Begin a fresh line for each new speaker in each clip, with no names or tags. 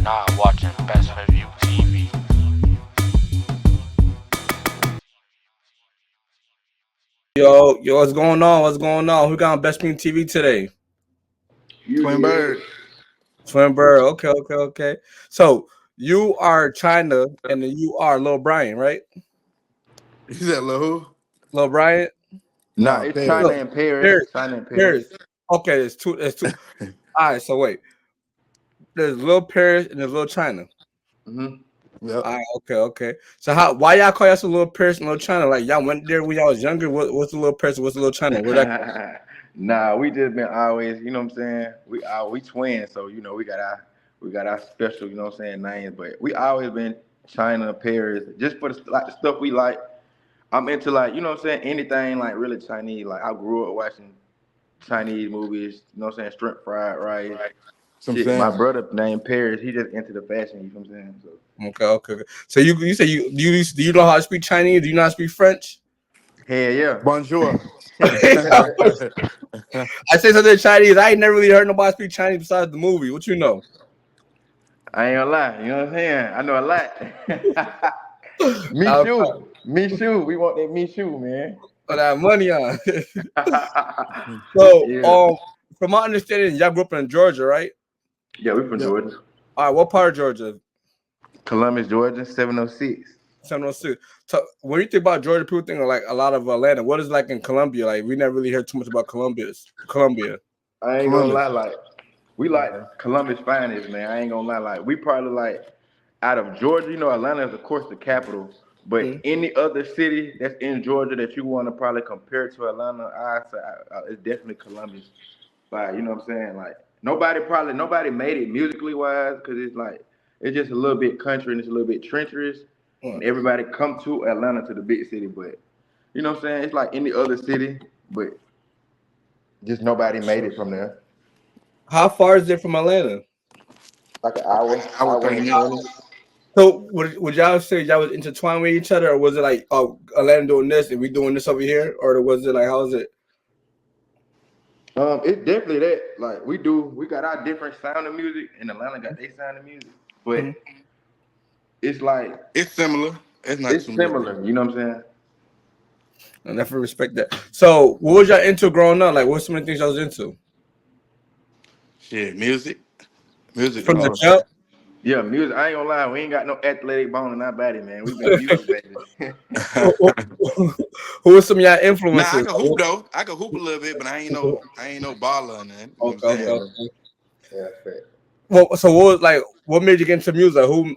now watching Best for View TV.
Yo, what's going on? What's going on? Who got on Best Screen TV today?
Twin Bird.
Twin Bird. Okay. So you are China, and then you are Lil Brian, right?
You said Lil who?
Lil Brian.
Nah, it's
Paris.
China and Paris.
Paris.
China and
Paris.
Paris.
Okay, there's two. All right. So wait, there's Lil Paris and there's Lil China.
Yep.
All right. Okay. So why y'all call y'all Lil Paris and Lil China? Like y'all went there when y'all was younger. What's the Lil Paris? What's the Lil China? Where that?
Nah, we just been always, you know what I'm saying? We twins, so you know we got our special, you know what I'm saying, names. But we always been China, Paris, just for the stuff we like. I'm into like, you know what I'm saying, anything like really Chinese. Like I grew up watching Chinese movies, you know what I'm saying, shrimp fried rice. Shit, my brother named Paris, he just into the fashion, you know what I'm saying? So
Okay. So you say do you know how to speak Chinese? Do you know how to speak French?
hell yeah.
Bonjour.
I say something in Chinese. I ain't never really heard nobody speak Chinese besides the movie. What you know?
I ain't gonna lie, you know what I'm saying? I know a lot. Me shoe. We want that me shoe, man.
Put that money on. So,
Yeah.
from my understanding, y'all grew up in Georgia, right?
Yeah, we from Georgia.
All right, what part of Georgia?
Columbus, Georgia, 706.
706. So, when you think about Georgia, people think of like a lot of Atlanta. What is it like in Columbia? Like we never really heard too much about Columbia.
I ain't gonna lie, like we like Columbus finest, man. I ain't gonna lie, like we probably like out of Georgia, you know, Atlanta is of course the capital, but any other city that's in Georgia that you want to probably compare to Atlanta, I say it's definitely Columbus. Like you know what I'm saying, like nobody made it musically wise because it's like it's just a little bit country and it's a little bit treacherous, and everybody come to Atlanta to the big city, but you know what I'm saying, it's like any other city, but just nobody made it from there.
How far is it from Atlanta?
Like an hour,
I would
hour
think
and
that.
20.
So would y'all say y'all was intertwined with each other, or was it like, oh, Atlanta doing this and we doing this over here, or was it like, how is it?
It's definitely that. Like we got our different sound of music, and Atlanta got their sound of music, but it's like
It's similar. It's not too
similar. You know what I'm saying?
I never respect that. So, what was y'all into growing up? Like, what's some of the things y'all was into?
Shit, music. Music.
From the
Oh,
jump?
Yeah, music. I ain't gonna lie, we ain't got no athletic bone in our body, man. We've been music baby.
Who was some of y'all
nah, I
influences?
can hoop though. I can hoop a little bit, but I ain't no baller or nothing. You know what I'm saying?
Okay.
Yeah, fact.
Well, so what made you get into music? Who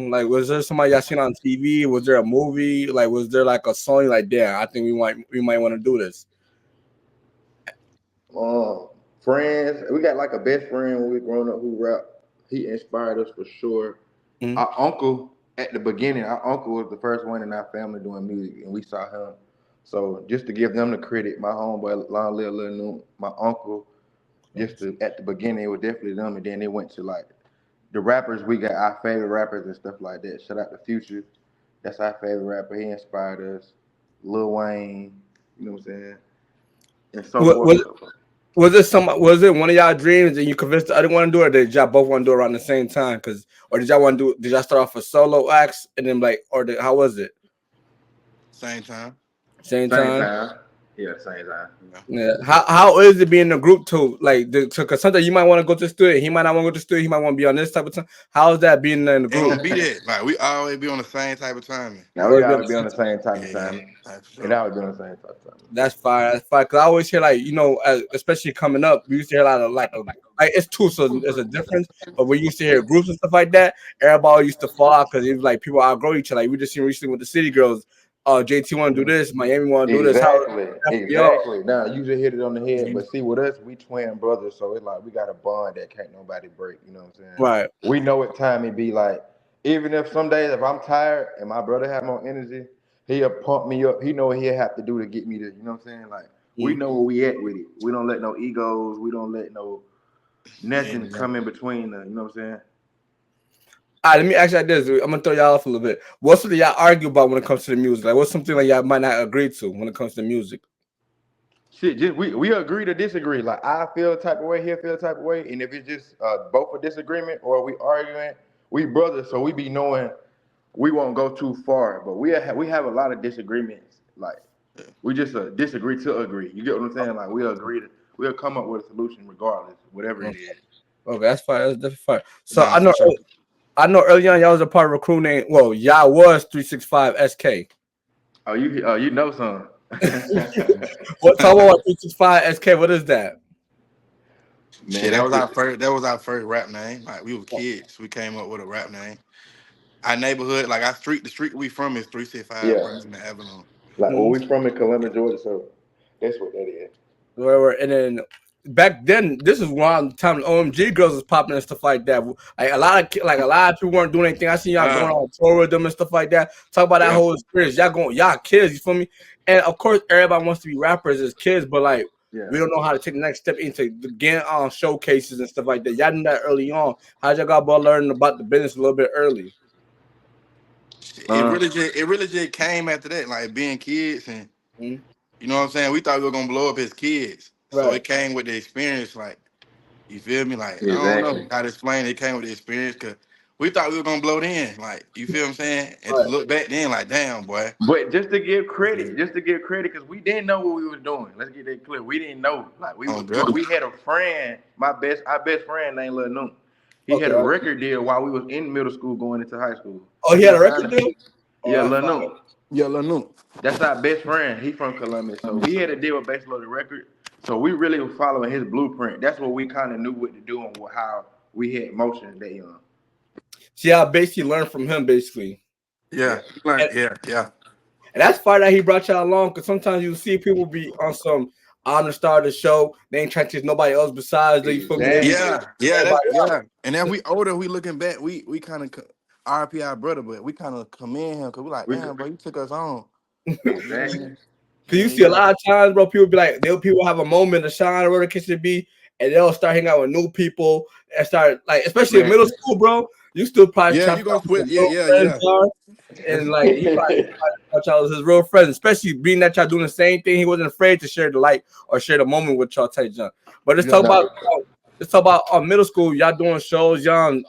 like was there somebody y'all seen on TV? Was there a movie? Like was there like a song you're like, damn, I think we might want to do this?
Friends, we got like a best friend when we growing up who rap. He inspired us for sure. Our uncle at the beginning, our uncle was the first one in our family doing music, and we saw him. So just to give them the credit, my homeboy Long Live Lil Noon, my uncle, at the beginning it was definitely them, and then they went to like the rappers. We got our favorite rappers and stuff like that. Shout out to Future, that's our favorite rapper. He inspired us. Lil Wayne, you know what I'm saying, and so
What,
forth.
was it one of y'all dreams and you convinced the other one to do it, or did y'all both want to do it around the same time? Or did y'all start off with solo acts and then like, how was it?
Same time.
Same
Same
time?
time. Yeah, same time.
Yeah. How is it being in a group too? Like, because sometimes you might want to go to the studio, he might not want to go to the studio, he might want to be on this type of time. How is that being in the
Ain't
group?
gonna be that. Like we always be on the same type of timing.
Now we gotta be on the same type of time.
Yeah, for
And
sure.
I was doing the same type of time.
That's fine. That's fine. Cause I always hear like, especially coming up, we used to hear a lot of like it's two, so there's a difference. But we used to hear groups and stuff like that. Everybody used to fall out because it was like people outgrow each other. Like we just seen recently with the City Girls. JT want to do this, Miami want to do this.
Exactly. Now you just hit it on the head. But see, with us, we twin brothers, so it's like we got a bond that can't nobody break. You know what I'm saying?
Right.
We know what time it be like. Even if some days if I'm tired and my brother have more energy, he'll pump me up. He know what he'll have to do to get me to. You know what I'm saying? Like we know where we at with it. We don't let no egos. We don't let nothing come in between. You know what I'm saying?
All right, let me ask you like this. I'm gonna throw y'all off a little bit. What's something y'all argue about when it comes to the music? Like, what's something like y'all might not agree to when it comes to music?
Shit, just we agree to disagree. Like I feel a type of way, he'll feel a type of way, and if it's just both a disagreement or we arguing, we brothers, so we be knowing we won't go too far, but we have a lot of disagreements. Like we just disagree to agree. You get what I'm saying? Like we'll come up with a solution regardless, whatever it is.
Okay, that's fine. That's definitely fine. So
Nah, for sure.
I know early on y'all was a part of a crew named, well, y'all was 365 SK.
Oh, you know something.
What talk about 365 SK? What is that?
Man,
Shit, that was our first rap name. Like we were kids, we came up with a rap name. Our neighborhood, like the street we from is 365 President Avenue.
Like where we from in Columbus, Georgia, so that's what that is.
And then back then, this is around the time the OMG girls was popping and stuff like that. Like a lot of people weren't doing anything. I seen y'all going on tour with them and stuff like that. Talk about that whole experience. Y'all kids, you feel me? And of course, everybody wants to be rappers as kids, but like we don't know how to take the next step into getting on showcases and stuff like that. Y'all knew that early on. How'd y'all got about learning about the business a little bit early?
It really just came after that, like being kids, and you know what I'm saying. We thought we were gonna blow up as kids, so it came with the experience. Like, you feel me? Like I don't know how to explain it. It came with the experience because we thought we were gonna blow it in. Like, you feel what I'm saying? And to look back then, like, damn, boy.
But just to give credit, because we didn't know what we was doing. Let's get that clear. We didn't know. Like we had a friend, our best friend named Lil Noon. He had a record deal while we was in middle school going into high school.
Oh, he had a record deal?
Yeah, Lil Noon.
Yeah, Lil Noon.
That's our best friend. He from Columbus. So he had a deal with Bass Loaded Record. So we really were following his blueprint. That's what we kind of knew what to do and how we had motion that young.
See, I basically learned from him, basically.
Yeah. And
that's fine that he brought y'all along, because sometimes you see people be on some, I'm the star of the show. They ain't trying to chase nobody else besides they.
Yeah. And then we older, we looking back, we kind of RP our brother, but we kind of commend him because we like, damn, bro, you took us on.
Exactly.
Because you see a lot of times, bro, people be like, people have a moment to shine or whatever the case may be, and they'll start hanging out with new people and start, like, especially in middle school, bro. You still probably
you gonna quit.
And like he probably thought y'all was his real friends, especially being that y'all doing the same thing. He wasn't afraid to share the light or share the moment with y'all type junk. But let's talk about middle school. Y'all doing shows, y'all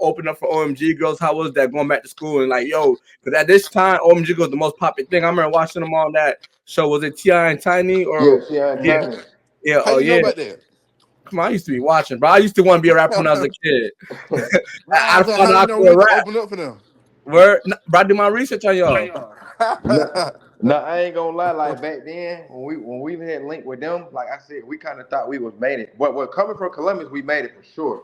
open up for OMG girls. How was that going back to school? And like, yo, because at this time OMG was the most popular thing. I remember watching them on that show. Was it T.I. and Tiny or
T.I. and Tiny?
Yeah.
How you know about that?
Come on, I used to be watching, bro. I used to want to be a rapper when I was a kid. I found out
to open up for them.
Bro, I do my research on y'all.
No, I ain't gonna lie. Like back then, when we had linked with them, like I said, we kind of thought we was made it. But coming from Columbus, we made it for sure.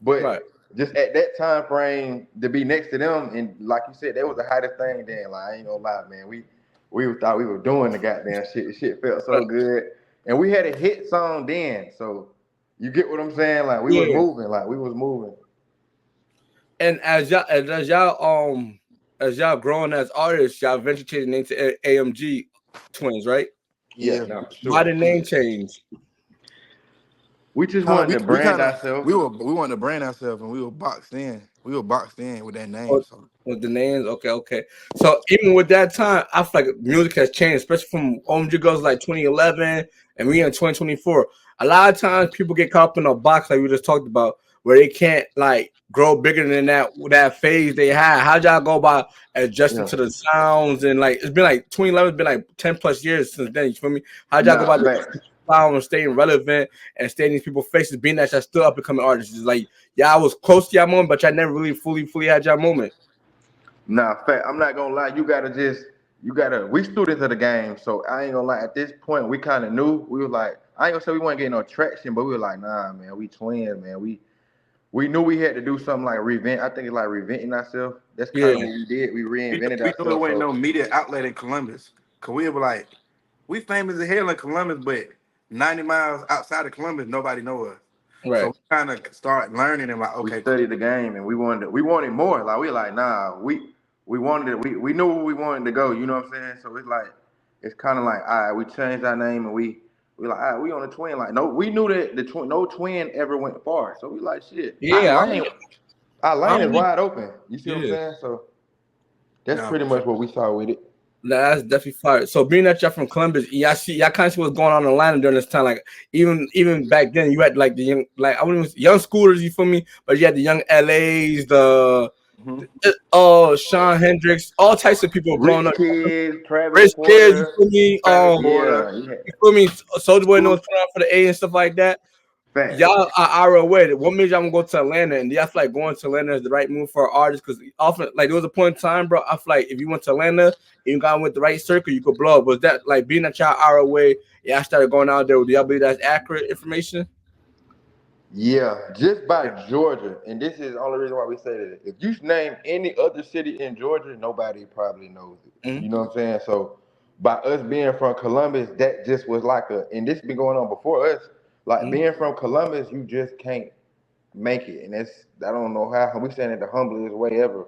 But just at that time frame to be next to them, and like you said, that was the hottest thing then. Like I ain't gonna lie, man. We thought we were doing the goddamn shit. The shit felt so good, and we had a hit song then. So you get what I'm saying? Like we was moving.
And as y'all growing as artists, y'all eventually changed the name to AMG Twinz, right?
Yeah. No, sure.
Why the name change?
We just wanted to brand ourselves.
We wanted to brand ourselves, and we were boxed in. We were boxed in with that name.
With the names, okay. So even with that time, I feel like music has changed, especially from OMG Girls like 2011, and we in 2024. A lot of times, people get caught up in a box like we just talked about, where they can't like grow bigger than that phase they had. How'd y'all go about adjusting to the sounds? And like it's been like 2011, it's been like 10 plus years since then. You feel me? How'd y'all go about the sound and staying relevant and staying in these people's faces, being that y'all still up and coming artists? It's like y'all was close to y'all moment, but y'all never really fully had y'all moment.
Nah, fact, I'm not gonna lie. We students of the game, so I ain't gonna lie. At this point, we kind of knew. We were like, I ain't gonna say we weren't getting no traction, but we were like, nah, man, we twins, man. We knew we had to do something like reinvent. I think it's like reinventing ourselves. That's kind of what we did. We reinvented ourselves.
We knew there wasn't no media outlet in Columbus. Cause we were like, we famous as hell in Columbus, but 90 miles outside of Columbus, nobody know us.
Right.
So we kind of start learning and like, okay,
we studied the game and we wanted more. Like we were like, nah, we wanted it. We knew where we wanted to go. You know what I'm saying? So it's kind of like, all right, we changed our name and we like, all right, we on a twin. Like, no, we knew that no twin ever went far. So we like, shit.
Yeah,
our lane is wide open. You see what I'm saying? So that's pretty much what we saw with it.
That's definitely fire. So being that y'all from Columbus, y'all kind of see what's going on in Atlanta during this time. Like even back then, you had like the young, like I wouldn't young schoolers, you feel me? But you had the young LAs, Sean Hendricks, all types of people blowing
Rich
up.
Kids, Travis
Rich kids, you
Porter,
feel me?
Travis
yeah,
Porter.
You feel me? Soldier Boy
Scoop,
knows put out for the A and stuff like that.
Fat.
Y'all are hour away. What made y'all go to Atlanta? And y'all feel like going to Atlanta is the right move for artists? Because often, like, there was a point in time, bro. I feel like if you went to Atlanta, you got with the right circle, you could blow up. Was that like being that y'all hour away? Yeah, I started going out there. Do y'all believe that's accurate information?
Yeah, just by Georgia, and this is the only reason why we say that. If you name any other city in Georgia, nobody probably knows it.
Mm-hmm.
You know what I'm saying? So by us being from Columbus, that just was like and this been going on before us. Like being from Columbus, you just can't make it, and I don't know how we saying it the humblest way ever,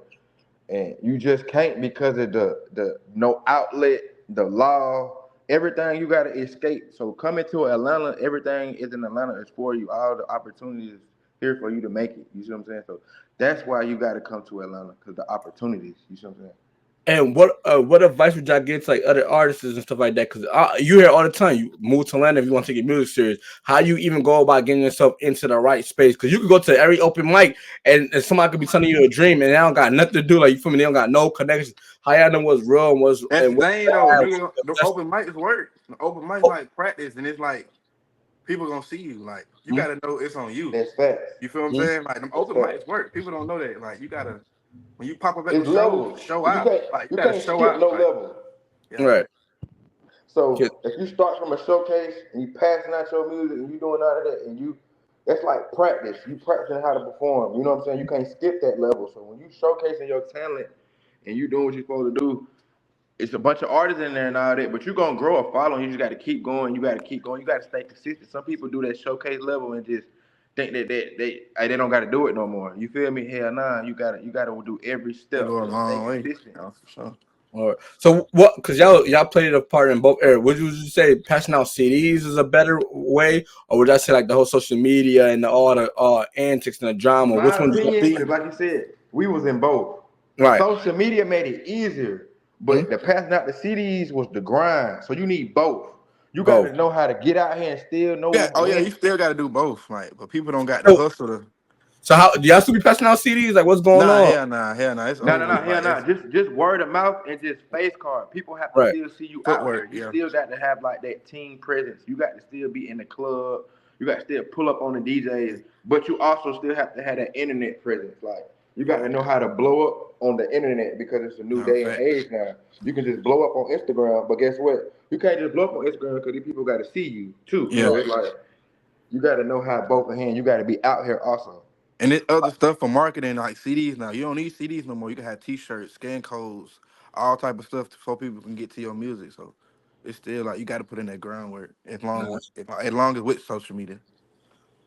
and you just can't because of the no outlet, the law. Everything you gotta escape. So coming to Atlanta, everything is in Atlanta is for you. All the opportunities here for you to make it. You see what I'm saying? So that's why you gotta come to Atlanta because the opportunities. You see what I'm saying?
And what advice would y'all give to like other artists and stuff like that? Because you hear all the time, you move to Atlanta if you want to take your music serious. How you even go about getting yourself into the right space? Because you could go to every open mic and somebody could be telling you a dream and they don't got nothing to do. Like you feel me? They don't got no connection. How y'all know what's real and what's
That's
and
the
what's
thing though,
bad?
nigga. The open mics work. The open mics like practice, and it's like people gonna see you. Like you gotta know it's on you.
That's facts.
You feel what I'm saying? Like them
That's
open
facts.
mics work. People don't know that. Like you gotta when you pop up at
It's
the shows,
levels.
show
You
out.
can't
Like you
you
gotta
can't
show
skip
out.
no
Like
level.
yeah.
Right.
So if you start from a showcase and you passing out your music and you doing all of that and that's like practice. You practicing how to perform. You know what I'm saying? You can't skip that level. So when you showcasing your talent and you doing what you're supposed to do, it's a bunch of artists in there and all that, but you're gonna grow a following. You just gotta keep going, you gotta keep going, you gotta stay consistent. Some people do that showcase level and just think that they don't gotta do it no more. You feel me? Hell nah, you gotta do every
It
step.
go a
Stay
long way.
consistent.
Yeah, for sure.
All right. So what? Because y'all played a part in both areas. Would you say passing out CDs is a better way, or would I say like the whole social media and all the antics and the drama? Which
My
one?
opinion is like you said, we was in both.
Right.
Social media made it easier, but the passing out the CDs was the grind. So you need both. You got
Both.
to know how to get out here and still know
Yeah. Oh yeah.
when.
You still gotta do both. Like, but people don't got the
So,
hustle to.
so how do y'all still be passing out CDs? Like what's going
Nah,
on?
hell nah, hell nah. It's
No,
over
no, no,
with.
hell
Like
no.
it's
Just word of mouth and just face card. People have to
Right.
still see you out
footwork.
here. You
Yeah.
still got to have like that team presence. You got to still be in the club. You got to still pull up on the DJs, but you also still have to have that internet presence. Like you got to know how to blow up on the internet because it's a new
No
day and
facts.
age now. You can just blow up on Instagram, but guess what? You can't just blow up on Instagram because these people got to see you too.
Yeah.
So it's like you got to know how both of hand. You got to be out here also.
And this other stuff for marketing, like CDs now. You don't need CDs no more. You can have T-shirts, scan codes, all type of stuff so people can get to your music. So it's still like you got to put in that groundwork as long as with social media.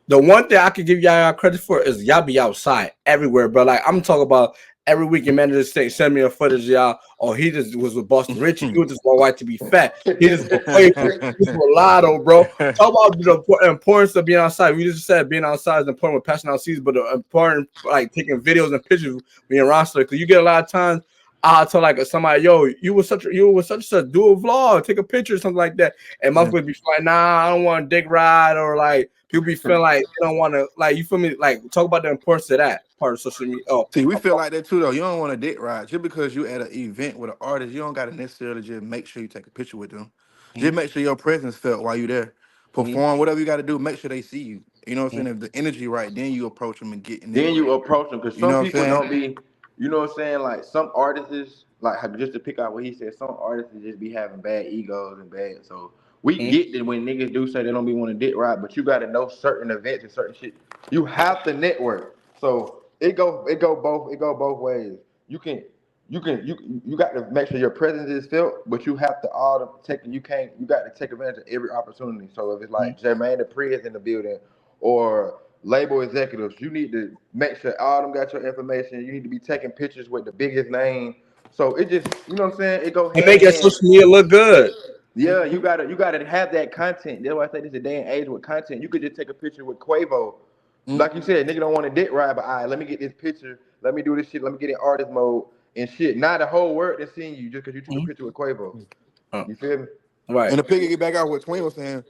The one thing I could give y'all credit for is y'all be outside everywhere, bro. Like I'm talking about every week in Manager State, send me a footage, y'all. Oh, he just was with Boston Richie. He was just want white to be fat. He just was playful. He was mulatto, bro. Talk about the importance of being outside. We just said being outside is important with passing out seeds, but the important like taking videos and pictures being roster because you get a lot of times. I'll tell like somebody, yo, you was such a do a vlog, take a picture or something like that. And most people be like, nah, I don't want a dick ride, or like people be feeling like they don't want to, like, you feel me? Like talk about the importance of that part of social media. Oh,
See, we feel like that too, though. You don't want to dick ride just because you at an event with an artist. You don't got to necessarily just make sure you take a picture with them. Just make sure your presence felt while you there. Perform whatever you got to do. Make sure they see you. You know what I'm saying? If the energy right, then you approach them and get in there.
Then you approach them because
You
some
know what I'm
people
saying?
don't be, you know what I'm saying? Like some artists, like just to pick out what he said, some artists just be having bad egos and bad. So we get that when niggas do say they don't be want to dick ride, but you got to know certain events and certain shit. You have to network. So it go both ways. You got to make sure your presence is felt, but you have to you got to take advantage of every opportunity. So if it's like Jermaine Dupri is in the building or label executives, you need to make sure all them got your information. You need to be taking pictures with the biggest name. So it just, you know what I'm saying? It go
and
hand
make
in
your
hand.
social media look good.
Yeah, you gotta have that content. That's why I say this is a day and age with content. You could just take a picture with Quavo. Like you said, nigga don't want to dick ride, but all right, let me get this picture. Let me do this shit. Let me get in artist mode. and shit. Now the whole world is seeing you just because you took a picture with Quavo. You feel me?
Right.
And to piggyback back out what Twin was saying,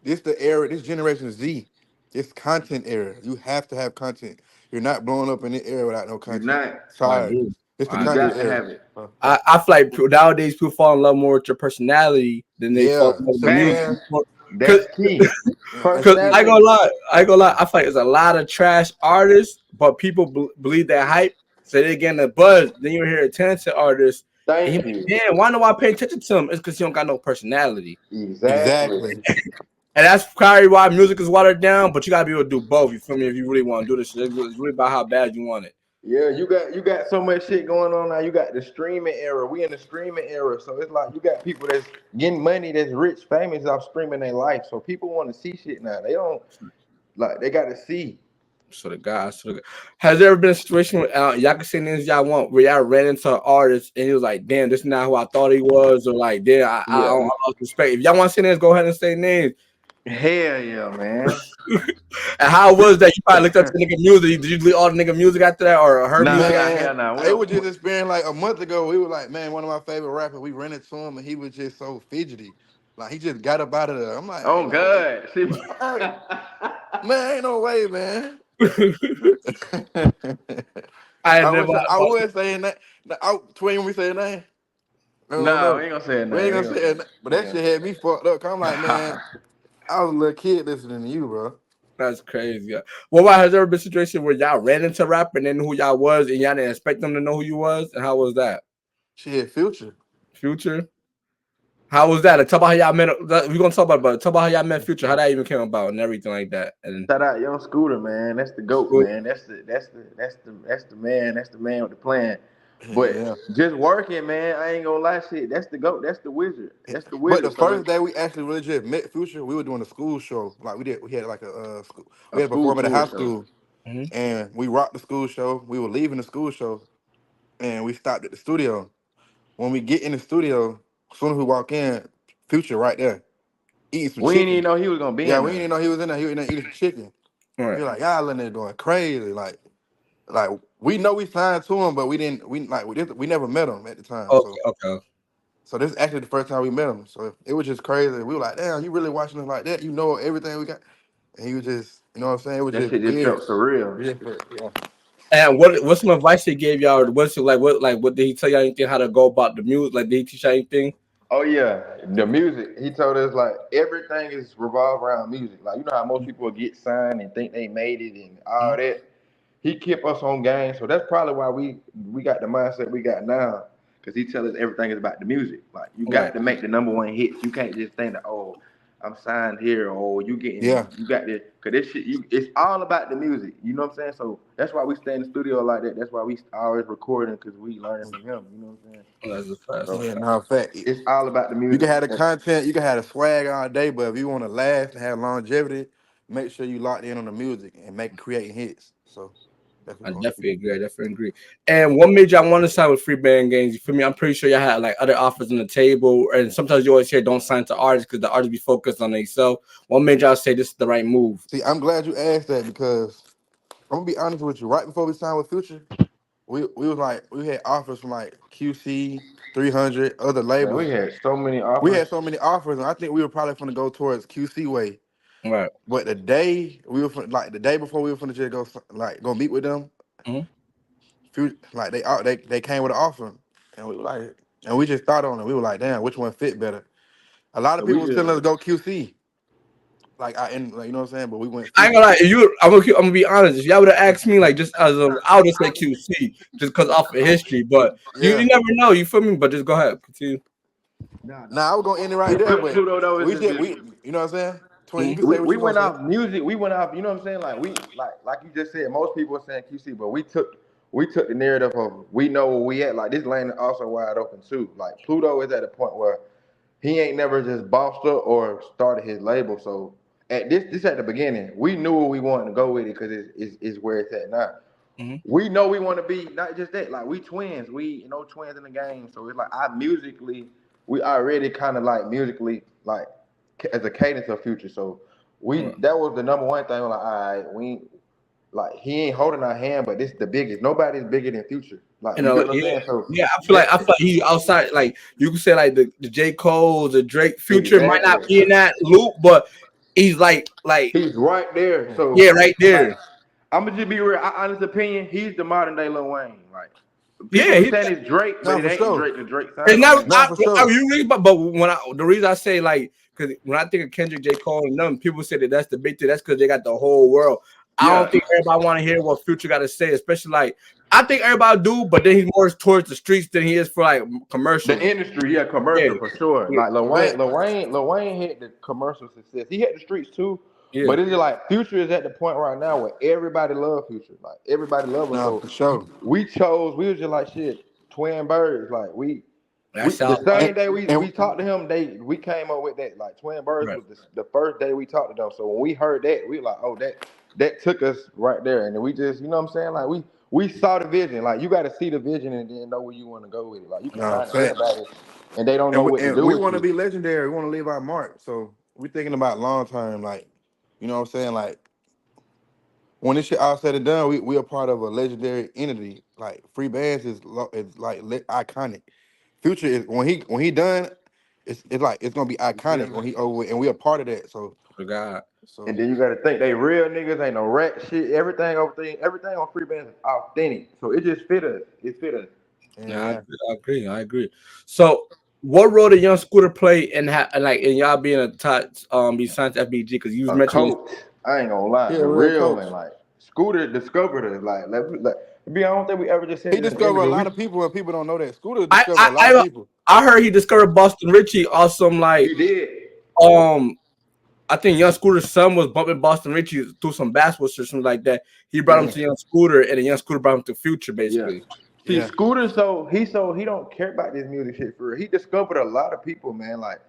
this the era, this generation Z. It's content era. You have to have content. You're not blowing up in this era without no
You're
content.
not.
Sorry. It's the content
got to
era.
have it.
I feel like nowadays people fall in love more with your personality than they fall in love with the music.
That's key.
Because I gonna lie, I feel like there's a lot of trash artists, but people believe that hype, so they getting the buzz. Then you hear a talented artist.
Thank you.
Damn, why do I pay attention to him? It's because he don't got no personality.
Exactly.
And that's probably why music is watered down, but you gotta be able to do both. You feel me? If you really want to do this shit, it's really about how bad you want it.
Yeah, you got so much shit going on now. You got the streaming era. We in the streaming era, so it's like you got people that's getting money, that's rich, famous off streaming their life. So people want to see shit now. They don't like. They got to see.
So the guys, has there ever been a situation where y'all can say names y'all want, where y'all ran into an artist and he was like, "Damn, this is not who I thought he was," or like, "Damn, I lost respect." If y'all want to say names, go ahead and say names.
Hell yeah, man.
And how was that? You probably looked up to nigga music. Did you delete all the nigga music after that, or her music?
It was just experience like a month ago. We were like, man, one of my favorite rappers. We ran into him and he was just so fidgety. Like he just got up out of there. I'm like,
oh god,
man, ain't no way, man. I would say that. Twin, we say a name.
No, we ain't gonna say it.
We ain't gonna say it. But that shit had me fucked up. Cause I'm like, man, I was a little kid listening to you, bro.
That's crazy. Well, has there ever been a situation where y'all ran into rap and then who y'all was and y'all didn't expect them to know who you was? And how was that?
Shit, Future.
How was that? Talk about how y'all met. We're gonna talk about how y'all met Future, how that even came about and everything like that. And
shout out Young Scooter, man. That's the GOAT, man. That's the man. That's the man with the plan. But just working, man. I ain't gonna lie, shit. That's the GOAT. That's the wizard. That's the wizard.
But the first day we actually really just met Future, we were doing a school show. Like we had like a school. We had to perform at a high school, and we rocked the school show. We were leaving the school show, and we stopped at the studio. When we get in the studio, as soon as we walk in, Future right there, eating some chicken.
We didn't even know he was gonna be.
Yeah, we didn't even know he was in there. He was in there eating chicken. We were like, y'all in there going crazy, like we know we signed to him, but we never met him at the time. So this is actually the first time we met him. So it was just crazy. We were like, damn, you really watching us like that? You know everything we got. And he was just, you know what I'm saying? It was
that shit just felt surreal.
Yeah. And what's some advice he gave y'all? What's it like? What did he tell y'all anything? How to go about the music? Like, did he teach y'all anything?
Oh yeah, the music. He told us like everything is revolved around music. Like you know how most people get signed and think they made it and all that. He kept us on game, so that's probably why we got the mindset we got now. Cause he tell us everything is about the music. Like you got to make the #1 hits. You can't just think that I'm signed here or you getting you got this. Cause this shit it's all about the music. You know what I'm saying? So that's why we stay in the studio like that. That's why we always recording because we learning from him. You know what I'm saying?
That's a fact.
So, fact. It's all about the music.
You can have the content, you can have the swag all day, but if you want to last and have longevity, make sure you locked in on the music and creating hits. So.
I definitely agree. And what made y'all want to sign with Free Band Games? You feel me? I'm pretty sure y'all had like other offers on the table, and sometimes you always hear don't sign to artists because the artists be focused on themselves. What made y'all say this is the right move?
See, I'm glad you asked that because I'm gonna be honest with you. Right before we signed with Future, we had offers from like QC, 300, other labels.
Man, we had so many
offers. And I think we were probably gonna go towards QC way.
Right.
But the day before we were finna just go meet with them, like they came with an offer, and we were like, and we just thought on it. We were like, damn, which one fit better? A lot of people were telling us to go QC. You know what I'm saying? But we went.
I ain't gonna lie. I'm gonna be honest. If y'all would have asked me, like, just as I would have said QC, just because off of history. But you never know. You feel me? But just go ahead, continue.
Nah, I was gonna end it right there. But you know what I'm saying?
We went off music. We went off. You know what I'm saying? Like like you just said. Most people are saying QC, but we took the narrative of we know where we at. Like this lane is also wide open too. Like Pluto is at a point where he ain't never just bossed up or started his label. So at this at the beginning, we knew where we wanted to go with it because it's where it's at now. We know we want to be not just that. Like we twins. We twins in the game. So it's like we already kind of like musically like. As a cadence of Future, so that was the #1 thing. We're like, all right, like he ain't holding our hand, but this is the biggest. Nobody's bigger than Future. Like
You
you
know,
get what I'm saying? So
yeah, I feel like he outside. Like you can say, like the J. Cole, the Drake, Future might not be in that loop, but he's like
he's right there. So
yeah, right there.
Like, I'm gonna just be real. Honest opinion, he's the modern day Lil Wayne. Like people
Yeah,
be saying it's Drake, but it ain't Drake. The Drake sound.
It's not. But when the reason I say like, because when I think of Kendrick, J. Cole, and them, people say that that's the big thing. That's because they got the whole world. I don't think everybody want to hear what Future got to say, especially like I think everybody do, but then he's more towards the streets than he is for like commercial.
The industry, commercial for sure. Like Lil Wayne had the commercial success. He had the streets too. Yeah. But it's just like Future is at the point right now where everybody love Future. Like everybody love him.
No, for sure.
We was just like shit, twin birds. Like the same day we talked to him, we came up with that. Like twin birds was the first day we talked to them. So when we heard that, we were like, oh, that took us right there. And then we just, you know what I'm saying? Like we saw the vision. Like you got to see the vision and then know where you want to go with it. Like you can find everybody and they don't know what to do.
We want to be legendary. We want to leave our mark. So we're thinking about long term, like. You know what I'm saying? Like, when this shit all said and done, we are part of a legendary entity. Like, Free Bands is like iconic. Future is when he done, it's like it's gonna be iconic when he over, and we are part of that. So,
God.
So
and then you gotta think they real niggas, ain't no rat shit. Everything on Free Bands is authentic. So it just fit us. It fit us.
Yeah, I agree. So. What role did Young Scooter play in y'all being a top besides FBG? Because you mentioned
I ain't gonna lie, real and like Scooter discovered us. I don't think we ever just said
he discovered a lot of people, and people don't know that. Scooter discovered a lot of people.
I heard he discovered Boston Richie. Awesome, like
he did.
I think Young Scooter's son was bumping Boston Richie through some basketball or something like that. He brought him to Young Scooter, and then Young Scooter brought him to Future, basically.
Yeah. See, Scooter, he don't care about this music shit for real. He discovered a lot of people, man. Like,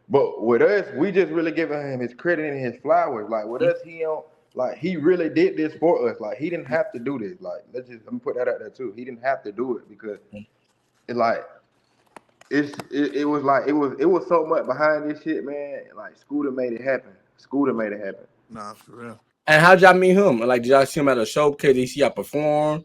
but with us, we just really giving him his credit and his flowers. Like with us, he really did this for us. Like he didn't have to do this. Like let me put that out there too. He didn't have to do it because it was so much behind this shit, man. Like Scooter made it happen.
Nah, for real.
And how'd y'all meet him? Like, did y'all see him at a showcase? Did you see y'all perform?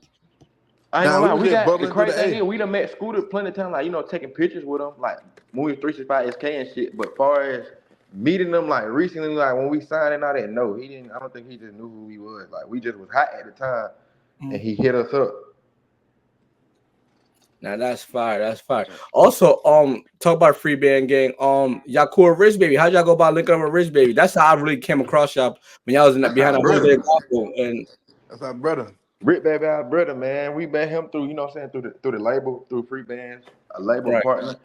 I ain't gonna lie, we got the crazy thing is we done met Scooter plenty of times, like, taking pictures with him, like moving 365 SK and shit. But far as meeting them, like recently, like when we signed and all that, no, he didn't. I don't think he just knew who he was. Like we just was hot at the time, and he hit us up.
Now that's fire. That's fire. Also, talk about Free Band Gang. Y'all cool with Rich Baby. How'd y'all go about linking up with Rich Baby? That's how I really came across y'all when y'all was behind the whole and
that's our brother.
Rick Baby, our brother, man. We met him through, through the label, through Free Bands, a label partner.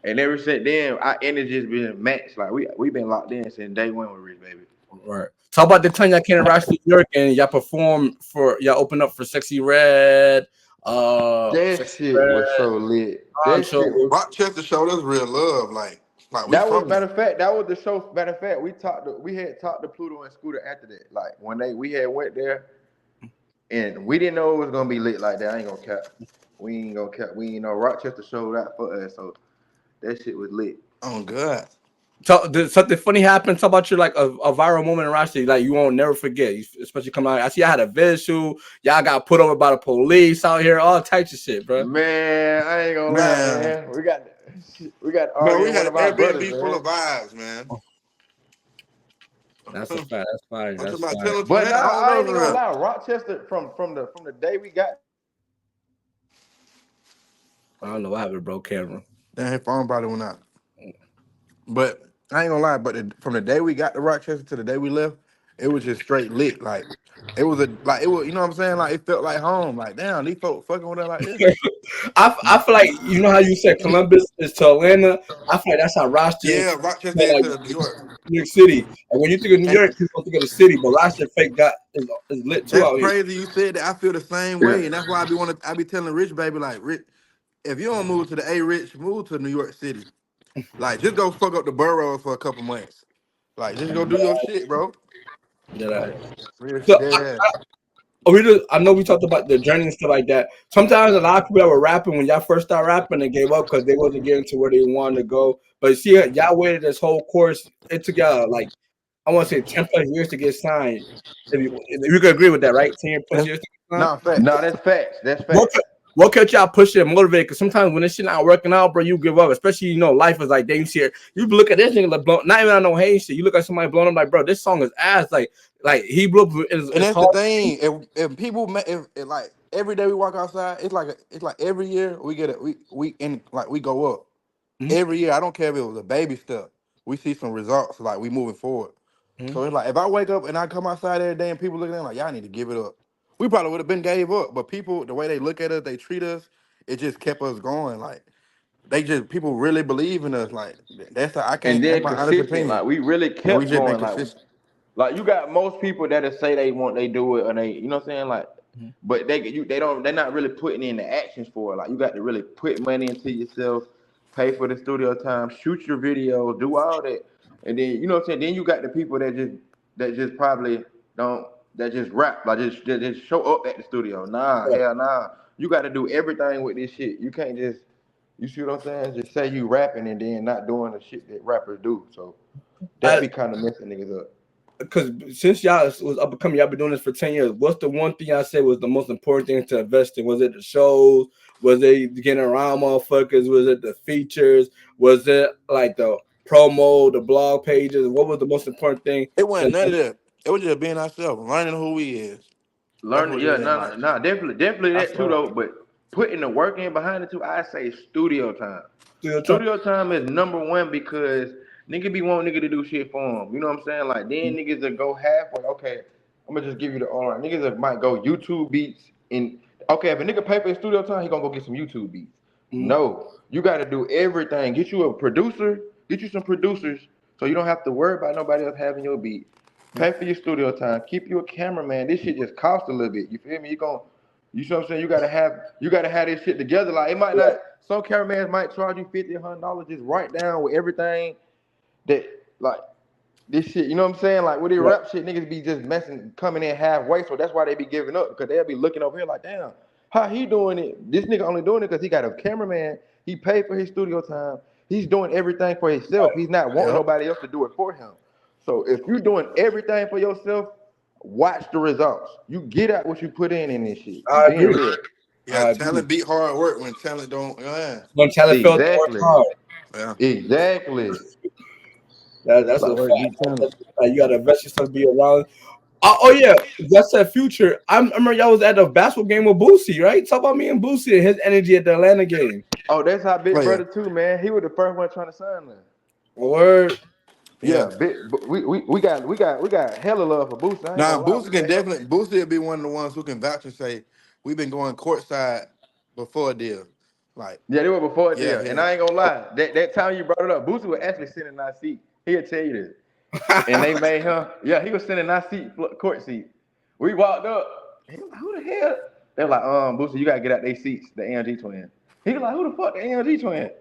And ever since then, our energy's been matched. Like we been locked in since day one with Rich Baby.
Right. Talk about the time y'all came to Rochester, New York, and y'all performed y'all opened up for Sexyy Red.
That shit was so lit.
Rochester showed us real love. Like
that was matter of fact. That was the show. Matter of fact, we had talked to Pluto and Scooter after that. Like when we had went there. And we didn't know it was gonna be lit like that. I ain't gonna cap. We ain't gonna cap. We ain't know Rochester showed out for us, so that shit was lit.
Oh God.
So did something funny happen? Talk about your like a viral moment in Rochester, like you won't never forget. Especially coming out. I see I had a visual. Y'all got put over by the police out here, all types of shit, bro.
Man, I ain't gonna lie, man. We got
we had an Airbnb full of vibes, man.
That's a fact. That's fine. That's
fine. But I ain't gonna lie. Rochester from the day we got.
I don't know what happened, bro. Camera.
Damn, his phone probably went out. But I ain't gonna lie. But from the day we got to Rochester to the day we left, it was just straight lit. Like it was you know what I'm saying? Like it felt like home. Like damn, these folks fucking with us like this.
I feel like you know how you said Columbus is to Atlanta. I feel like that's how Rochester.
Yeah, Rochester is to New York.
New York City. And when you think of New York, people think of the city, but Rochester is lit too.
That's crazy. You said that. I feel the same way, and that's why I be telling Rich Baby like, Rich, if you don't move to the Rich, move to New York City. Like, just go fuck up the boroughs for a couple months. Like, just go do your shit, bro.
Yeah. I know we talked about the journey and stuff like that. Sometimes a lot of people that were rapping when y'all first started rapping, they gave up because they wasn't getting to where they wanted to go. But see, y'all waited this whole course. It took y'all like I want to say 10 plus years to get signed. If you could agree with that, right? 10 plus years to get signed.
No, that's facts. That's
What
facts.
what kept y'all pushing and motivated? Because sometimes when this shit not working out, bro, you give up. Especially life is like that. You see it. You look at this nigga like blown, not even on no hate shit. You look at somebody blowing up like, bro, this song is ass. Like he blew up.
And that's
hard.
the thing. If people, if like every day we walk outside, it's like every year we get it. We go up. Every year. I don't care if it was a baby step. We see some results. Like we moving forward. So it's like if I wake up and I come outside every day and people looking at me like y'all need to give it up. We probably would have been gave up, but people, the way they look at us, they treat us, it just kept us going. Like people really believe in us. Like that's I can't.
And
That's
then
my honest
consistent.
opinion.
Like we really
And we
kept
just been
going.
consistent.
Like you got most people that say they do it, and you know what I'm saying, like, but they're not really putting in the actions for it. Like you got to really put money into yourself, pay for the studio time, shoot your videos, do all that, and then you know what I'm saying. Then you got the people that just probably don't, that just rap, like just show up at the studio. Nah, hell nah. You got to do everything with this shit. You can't just, you see what I'm saying? Just say you rapping and then not doing the shit that rappers do. So that be kind of messing niggas up.
Because since y'all was up and coming, y'all been doing this for 10 years. What's the one thing y'all said was the most important thing to invest in? Was it the shows? Was it getting around motherfuckers? Was it the features? Was it like the promo, the blog pages? What was the most important thing?
It wasn't none of that. It was just being ourselves, learning who we is.
Learning, yeah, no, definitely that too though. But putting the work in behind it too, I say studio time. Studio time is number one because nigga be wanting nigga to do shit for them. You know what I'm saying? Like then niggas will go halfway. Okay, I'm gonna just give you the all right. Niggas might go YouTube beats and okay, if a nigga pay for his studio time, he gonna go get some YouTube beats. No, you got to do everything. Get you a producer. Get you some producers so you don't have to worry about nobody else having your beat. Pay for your studio time. Keep you a cameraman. This shit just costs a little bit. You feel me? You know what I'm saying? You gotta have this shit together. Like it might not. Some cameramans might charge you $50, $100 just right down with everything that like this shit. You know what I'm saying? Like with this rap shit, niggas be just coming in halfway. So that's why they be giving up because they'll be looking over here like, damn, how he doing it? This nigga only doing it because he got a cameraman. He paid for his studio time. He's doing everything for himself. He's not wanting nobody else to do it for him. So if you're doing everything for yourself, watch the results. You get out what you put in this shit.
I agree.
Real.
Yeah, talent beat hard work when talent don't.
When talent fails,
exactly.
Hard.
Yeah.
Exactly.
That's a fact. You gotta invest yourself to be around. Oh yeah, that's that future. I remember y'all was at the basketball game with Boosie, right? Talk about me and Boosie and his energy at the Atlanta game.
Oh, that's how Big Brother too, man. He was the first one trying to sign them.
Word.
Yeah, we got hella love for Boosie.
Now Boosie can definitely will be one of the ones who can vouch and say we've been going courtside before a deal. Like
yeah, they were before a deal, and I ain't gonna lie. That time you brought it up, Boosie was actually sitting in our seat. He'll tell you this. And they made him. Yeah, he was sitting in our seat, court seat. We walked up. He was like, who the hell? They're like, Boosie, you gotta get out their seats. The AMG Twinz. He was like, who the fuck the AMG Twinz?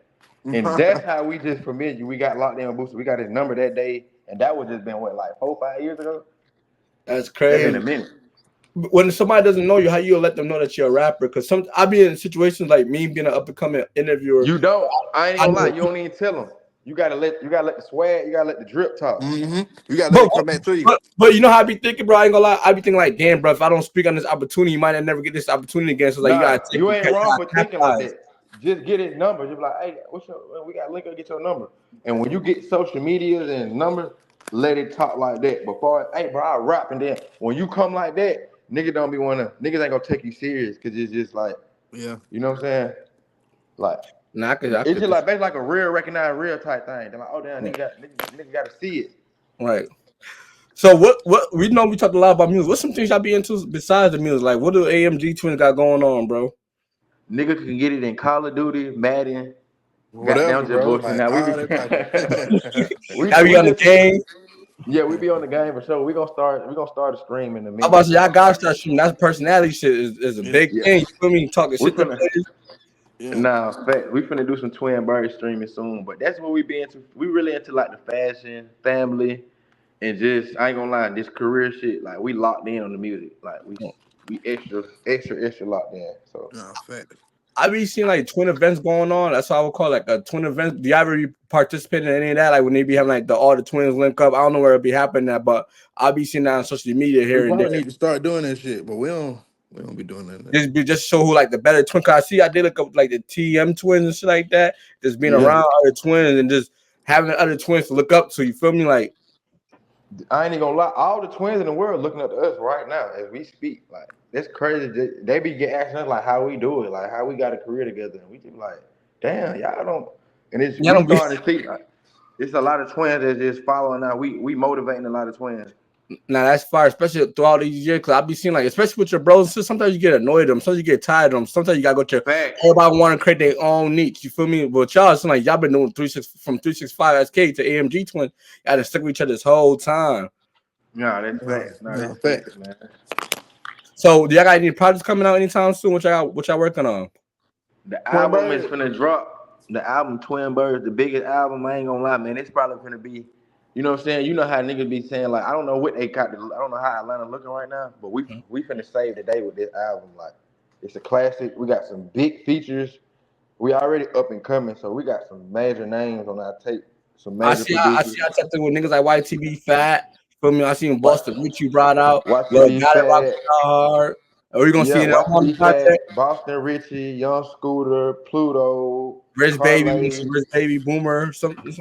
And that's how we just familiar. We got locked in with Boosie. We got his number that day, and that was just been what, like 4 or 5 years ago.
That's crazy.
That's been a minute.
When somebody doesn't know you, how you let them know that you're a rapper? Because I be in situations like me being an up and coming interviewer.
You don't. I ain't gonna lie. You don't even tell them. You gotta let the swag. You gotta let the drip talk.
You gotta let it come back to you.
But you know how I be thinking, bro. I ain't gonna lie. I be thinking like, damn, bro. If I don't speak on this opportunity, you might never get this opportunity again. So like, you gotta.
You ain't wrong for thinking like that. Just get his number. Just be like, hey, we got link up, get your number. And when you get social medias and numbers, let it talk like that. Before, hey, bro, I rap, and then when you come like that, niggas ain't gonna take you serious because it's just like,
yeah,
you know what I'm saying? Like, it's just like basically like a real recognized real type thing. They're like, oh damn, nigga got to see it.
Right. So what we know we talked a lot about music. What's some things y'all be into besides the music? Like, what do AMG Twinz got going on, bro?
Nigga can get it in Call of Duty, Madden,
whatever, bro.
Like, now we be
on the game.
Yeah, we be on the game for sure. We gonna start a stream in a minute.
How about y'all gotta start streaming? That personality shit is a big thing. You feel me? Talking shit.
Nah, we finna do some Twin Bird streaming soon, but that's what we be into. We really into like the fashion, family, and just I ain't gonna lie, this career shit. Like we locked in on the music. Like we extra locked in. So
fact.
I be seeing like twin events going on. That's what I would call like a twin event. Do you ever participate in any of that? Like when they be having like all the twins link up. I don't know where it be happening at, but I'll be seeing that on social media here
We
and there.
probably need to start doing that shit, but we don't be doing that.
Just show who like the better twin. Cause I see I did look up like the TM twins and shit like that. Just being around other twins and just having other twins to look up to. You feel me? Like
I ain't even gonna lie, all the twins in the world looking up to us right now as we speak. Like that's crazy. They be asking us like how we do it, like how we got a career together, and we just like, damn, y'all don't. And it's we starting to see. Like, it's a lot of twins that's just following now. We motivating a lot of twins.
Now that's fire, especially throughout these years. Cause I be seeing like, especially with your bros and sisters, sometimes you get annoyed at them, sometimes you get tired of them, sometimes you gotta go to everybody want to create their own niche. You feel me? But y'all, it's like y'all been doing 365 SK to AMG Twinz. Y'all just stuck with each other this whole time.
Yeah, that's facts. That's facts, man.
So, do y'all got any projects coming out anytime soon? What y'all working on?
The album is finna drop. The album Twin Birds, the biggest album. I ain't gonna lie, man. It's probably finna be. You know what I'm saying? You know how niggas be saying, like, I don't know what they got. I don't know how Atlanta looking right now, but we finna save the day with this album. Like, it's a classic. We got some big features. We already up and coming, so we got some major names on our tape. Some major
I see I tapped in with niggas like YTV Fat. Feel me? I seen Boston Rich you brought out.
YTV Fat.
Hard. Are we gonna see it on the
project? Boston Richie, Young Scooter, Pluto,
Rich Baby, Boomer, something.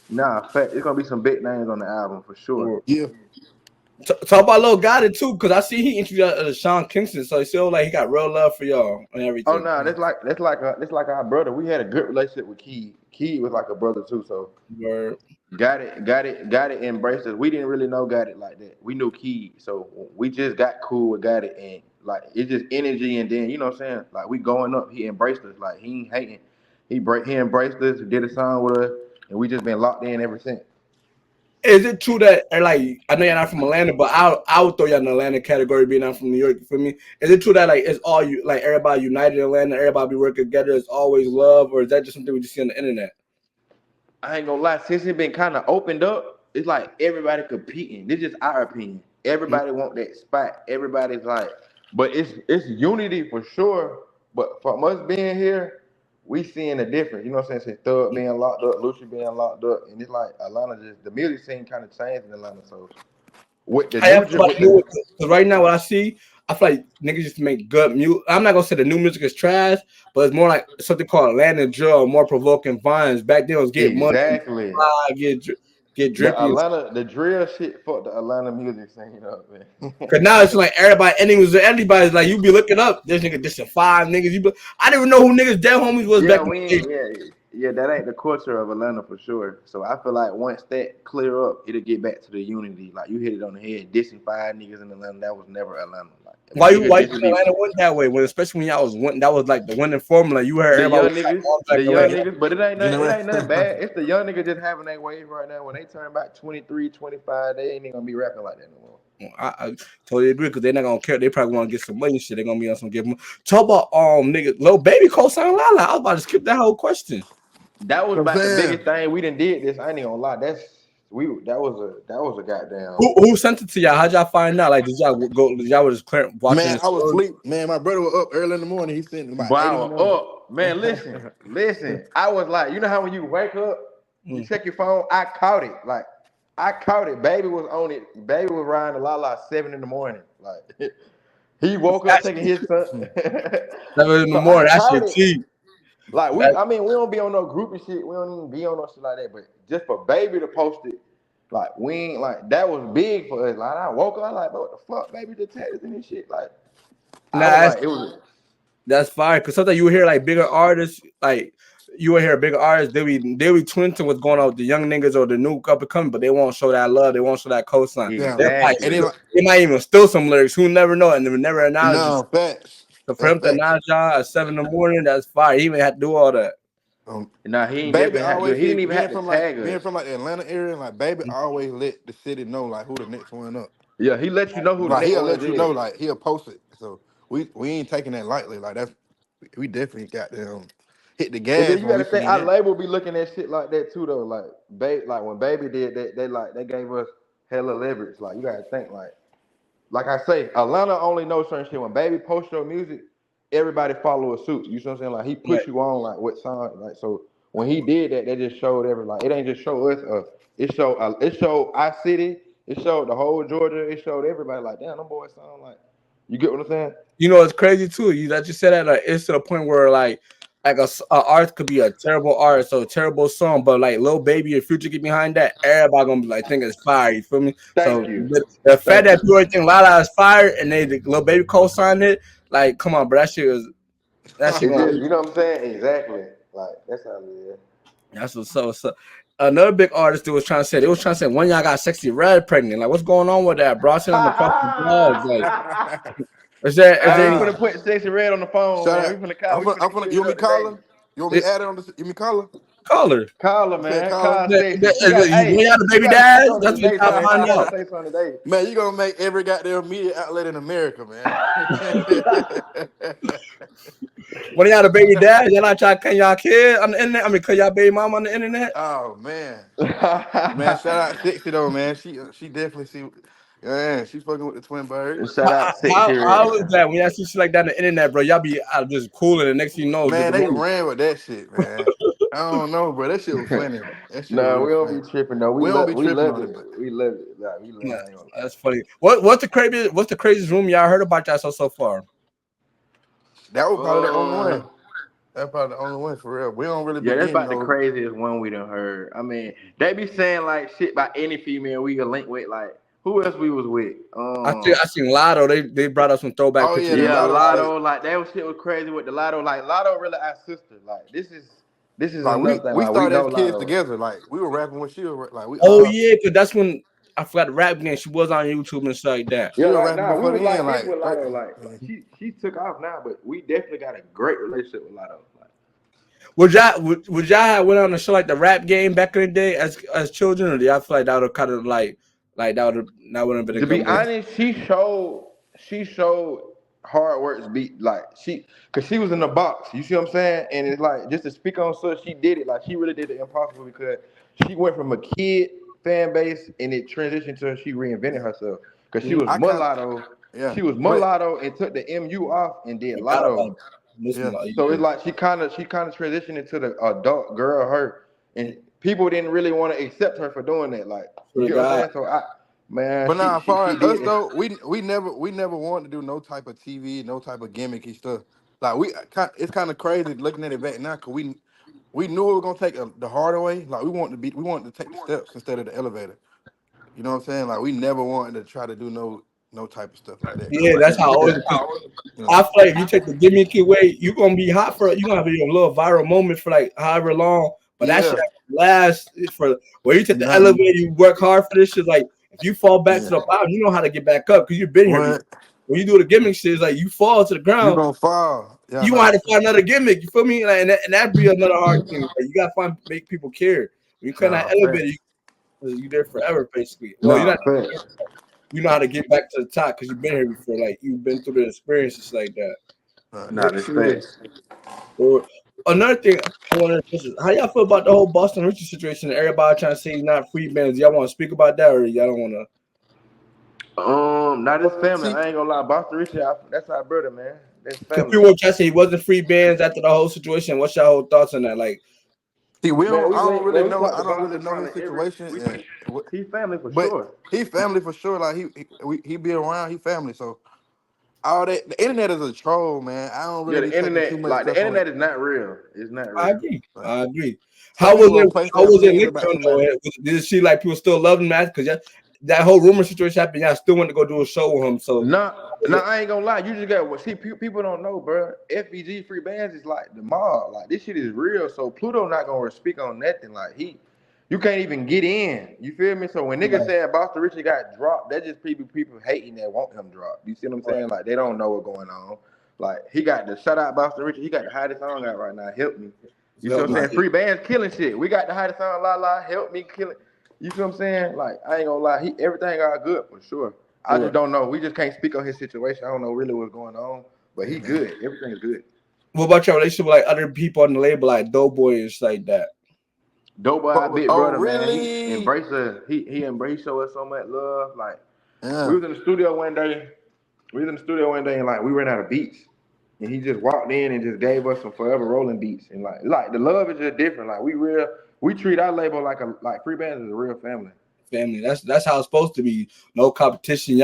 Nah, fact, it's gonna be some big names on the album for sure.
Yeah.
Talk about Lil Gotti too, because I see he introduced Sean Kingston, so it feels like he got real love for y'all and everything.
Oh no, that's like our brother. We had a good relationship with Key. Key was like a brother too, so got it embraced us. We didn't really know Got It like that. We knew Key, so we just got cool with Got It, and like it's just energy, and then you know what I'm saying? Like we going up, he embraced us, like he ain't hating. He embraced us, did a song with us, and we just been locked in ever since.
Is it true that, like, I know you're not from Atlanta, but I would throw you in the Atlanta category being not from New York, you feel me? Is it true that, like, it's all you, like, everybody united in Atlanta, everybody be working together, it's always love, or is that just something we just see on the internet?
I ain't gonna lie, since it's been kind of opened up, it's like everybody competing. This is just our opinion. Everybody want that spot. Everybody's like, but it's unity for sure. But from us being here, we seeing a difference. You know what I'm saying? Since Thug being locked up, Lucy being locked up, and it's like Atlanta just the music scene kind of changed in Atlanta. So with the
because right now what I see, I feel like niggas just make good music. I'm not gonna say the new music is trash, but it's more like something called Atlanta drill, more provoking vines. Back then it was get money, get drippy.
The drill shit fucked the Atlanta music scene, you know what I mean?
Cause now it's like everybody's like you be looking up this nigga, this is 5 niggas. I didn't even know who niggas dead homies was back then.
Yeah, that ain't the culture of Atlanta for sure. So I feel like once that clear up, it'll get back to the unity. Like you hit it on the head, dissing 5 niggas in Atlanta, that was never Atlanta. Like
why you Atlanta went that way? When especially when y'all was winning, that was like the winning formula. You heard
the young niggas, but it ain't nothing bad. It's the young niggas just having that wave right now. When they turn back 23, 25, they ain't even gonna be rapping like that no more.
I totally agree because they're not gonna care. They probably want to get some money and shit. They're gonna be on some give them. Talk about nigga, Lil Baby co-sign Lala. I was about to skip that whole question.
That was about the biggest thing. We done did this. I ain't even gonna lie. That was a goddamn.
Who sent it to y'all? How'd y'all find out? Like, did y'all just watching?
Man, I was asleep. Man, my brother was up early in the morning. He sent about 8 in the morning.
Up. Man, listen. I was like, you know how when you wake up, you check your phone. I caught it. Baby was on it. Baby was riding the Lala 7 in the morning. Like he woke up taking his son.
7 in the morning. That's your tea.
Like we don't be on no groupie shit. We don't even be on no shit like that. But just for Baby to post it, like we ain't like that was big for us. Like I woke up, I like, what the fuck, Baby detectives and this shit. Like,
that's fire. Cause sometimes you hear like bigger artists, like you will hear bigger artists. They be twinting what's going on with the young niggas or the new up and coming, but they won't show that love. They won't show that cosign.
Yeah,
they might even steal some lyrics. Who never know and they never acknowledge.
No, facts.
So for him to acknowledge y'all at 7 in the morning, that's fire. He even had to do all that.
He didn't even have to tag us.
Being from like the Atlanta area, like Baby always let the city know like who the next one up.
Yeah, he let you know who the next
he'll
one
let you
is.
know, like he'll post it. So we ain't taking that lightly. Like we definitely got them hit the gas.
You gotta think our label be looking at shit like that too though. Like when Baby did that, they gave us hella leverage. Like you gotta think like I say, Atlanta only knows certain shit. When Baby posts your music, everybody follow a suit. You see what I'm saying? Like he push you on like what song, like so. When he did that, that just showed like it ain't just show us. It showed our city. It showed the whole Georgia. It showed everybody. Like damn, them boys sound like. You get what I'm saying?
You know, it's crazy too. You that you said that like, it's to the point where like a art could be a terrible art, so a terrible song, but like Lil Baby and Future get behind that, everybody gonna be like think it's fire. You feel me?
Thank you.
The fact that people think Lala is fire and the Lil Baby co-signed it, like come on, bro, that shit was
you know what I'm saying? Exactly. Like that's how it is.
That's what's so. Another big artist that was trying to say when y'all got Sexyy Red pregnant. Like what's going on with that, bro? Sitting on the fucking blog, like. Is there
gonna put Sexyy Red on the phone, man. We finna call.
You want me to call her? You want me to add it on the? You want me to call her?
Call her,
man.
Call
Sexy.
You got the baby dad. That's what I'm find out.
Man, you gonna make every goddamn media outlet in America, man.
When y'all the baby dad, y'all not trying to cut y'all kid on the internet. I mean, cut y'all baby mom on the internet.
Oh man, man, shout out Sexy though, man. She definitely see. Yeah, she's fucking with the twin bird.
Shout out Sexy.
How is that when y'all see shit like that on the internet, bro? Y'all be just cool, and the next thing you know,
man, they ran with that shit, man. I don't know, bro. That shit was funny.
No, we don't be tripping though. We love it. We love it.
We love it. That's funny. What's the craziest room y'all heard about y'all so far?
That was probably the only one. That's probably the only one for real. We don't really.
Yeah, that's about the craziest one we done heard. I mean, they be saying like shit about any female we can link with, like. Who else we was with?
I seen Lotto. They brought us some throwback pictures.
Yeah, Lotto. Like that shit was crazy with the Lotto. Like Lotto really our sister. Like this is
like we started as kids together. Like we were rapping when she was like we.
Yeah, because that's when I forgot the rap game. She was on YouTube and stuff like that.
Yeah, like nah, we was like with Lotto. Like she took off now, but we definitely got a great relationship with Lotto. Like,
would y'all have went on a show like the rap game back in the day as children, or do y'all feel like that would have kind of like that wouldn't have been
to be honest, she showed hard work to be like because she was in the box. You see what I'm saying? And it's like just to speak on so she did it. Like she really did the impossible because she went from a kid fan base and it transitioned to she reinvented herself because she was mulatto. She was mulatto and took the MU off and did Lotto. Yeah. So it's like she kind of transitioned into the adult girl her and people didn't really want to accept her for doing that. Like, you know what I'm saying? So
but now, as far as us though, we never wanted to do no type of TV, no type of gimmicky stuff. Like it's kind of crazy looking at it back now because we knew we were gonna take the harder way. Like we wanted to take the steps instead of the elevator. You know what I'm saying? Like we never wanted to try to do no type of stuff like that.
Yeah, that's how always. I feel like if you take the gimmicky way, you're gonna be hot for. You're gonna have a little viral moment for like however long. But that shit lasts for where you take the elevator, you work hard for this shit. Like if you fall back to the bottom, you know how to get back up because you've been here. When you do the gimmick shit, it's like you fall to the ground.
You're gonna fall.
Yeah, you want to find another gimmick. You feel me? Like, and that'd be another hard thing. Like, you gotta make people care. When you come that elevator, you there forever, basically. Well, you know how to get back to the top because you've been here before. Like you've been through the experiences like that.
Not respect.
Or another thing I want to know, how y'all feel about the whole Boston Richie situation? Everybody trying to say he's not free bands. Y'all want to speak about that, or y'all don't want to?
Not his family. I ain't gonna lie, Boston Richie, that's our brother, man. That's family.
People were trying to say he wasn't free bands after the whole situation. What's your whole thoughts on that? Like,
see, I don't really know his situation.
He family for sure.
He family for sure. Like he be around. He family. So. All that the internet is a troll, man. I don't really.
The internet, like the internet, is not real. It's not real.
I agree. How was it? Did she like people still love him because that whole rumor situation happened? Y'all still want to go do a show with him. So
no, I ain't gonna lie. You just got see people don't know, bro. FBG free bands is like the mob. Like this shit is real. So Pluto not gonna speak on nothing. Like you can't even get in. You feel me? So when niggas saying Boston Richie got dropped, that's just people hating that want him dropped. You see what I'm saying? Like they don't know what's going on. Like he got the shout out Boston Richie. He got the hottest song out right now. Help me. You see what I'm saying? Free bands killing shit. We got the hottest song. La la. Help me kill it. You see what I'm saying? Like I ain't gonna lie. Everything got good for sure. I just don't know. We just can't speak on his situation. I don't know really what's going on. But he good. Everything is good.
What about your relationship with like other people on the label, like Doughboy and stuff like that?
Dope boy, our big brother, really? Man. He embraced us. He show us so much love. Like we was in the studio one day. And like we ran out of beats. And he just walked in and just gave us some forever rolling beats. And like the love is just different. Like we treat our label like Free Bands is a real family.
Family. That's how it's supposed to be. No competition.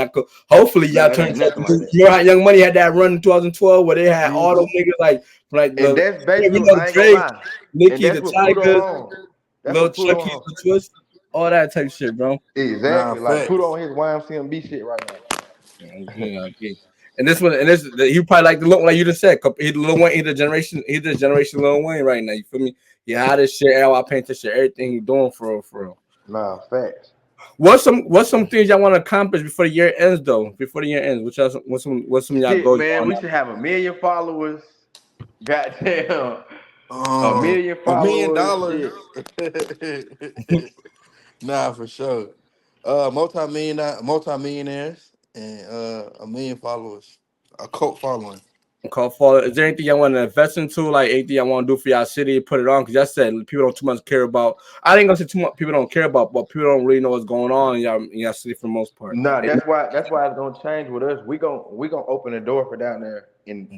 Hopefully y'all turn. You know how Young Money had that run in 2012 where they had all those niggas like
and that's basically I ain't gonna lie.
Nicki the Tigers, Lil Chucky the Twist, all that type of shit, bro.
Exactly. Like put on his YMCMB shit right now.
Yeah, okay. And this he probably like the look like you just said. He's Lil Wayne, he's the generation Lil Wayne right now. You feel me? He had this shit, I paint this shit, everything he's doing for real.
Nah, facts.
What's some things y'all want to accomplish before the year ends though? Before the year ends, what's some y'all goals?
Man, we should have 1 million followers. Goddamn. $1 million followers.
$1 million. Nah, for sure. Multi-millionaires and 1 million followers. A cult following.
Is there anything y'all want to invest into? Like anything y'all want to do for y'all city? Put it on because y'all said people don't too much care about. I ain't gonna say too much. People don't care about, but people don't really know what's going on in y'all city for the most part.
Nah, that's why it's gonna change with us. We gonna open the door for down there and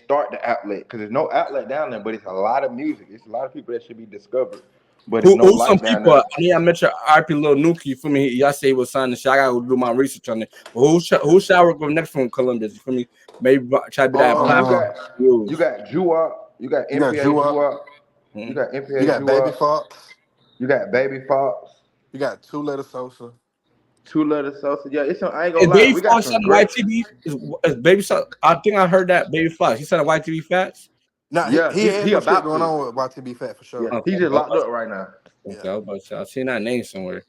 start the outlet because there's no outlet down there, but it's a lot of music. It's a lot of people that should be discovered. But
who's some people? I mean, I mentioned RP Lil Nuki. For me, y'all say he was signing shit. I gotta do my research on it. But who shall I work with next from Columbus? For me, maybe try to be that platform.
You got Juwap. You got MPA Juwap. You got MPA.
You got Baby Fox.
You got Baby Fox.
You got 2 Letter Sosa.
2 Letter Sosa. Yeah, it's I ain't gonna lie.
Baby Fox on YTV. Is Baby Fox? I think I heard that Baby Fox. He said a YTV Fats.
Nah, yeah, he about going on with YTB Fat for sure.
Yeah, he's just locked up right now.
Okay, I've seen that name somewhere.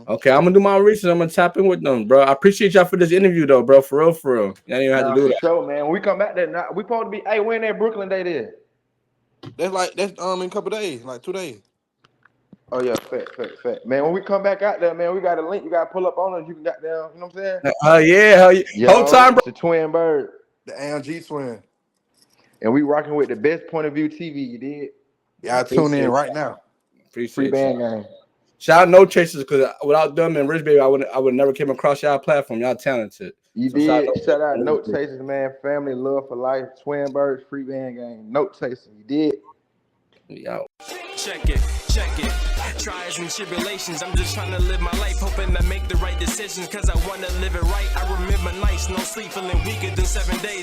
Okay, I'm gonna do my research. I'm gonna tap in with them, bro. I appreciate y'all for this interview, though, bro. For real. Y'all didn't even have to do that.
Show, man. When we come back there, we supposed to be. Hey, when that Brooklyn Day there?
That's in a couple days, like 2 days.
Oh yeah, fact. Man, when we come back out there, man, we got a link. You gotta pull up on us. You can got down. You know what I'm saying?
Hell yeah. Whole time, bro.
The Twin Bird,
the AMG Twinz.
And we rocking with the Best Point of View TV. You did?
Yeah, I tune in right now.
Free band game.
Shout out No Chasers because without them and Rich Baby, I would never came across y'all platform. Y'all talented.
You did. Shout out Note Chasers, man. Family, love for life. Twin Birds, free band game. Note Chasers. You did.
Yo.
Check it. Trials and tribulations. I'm just trying to live my life, hoping to make the right decisions. Cause I wanna live it right. I remember nights, no sleep, feeling weaker than 7 days.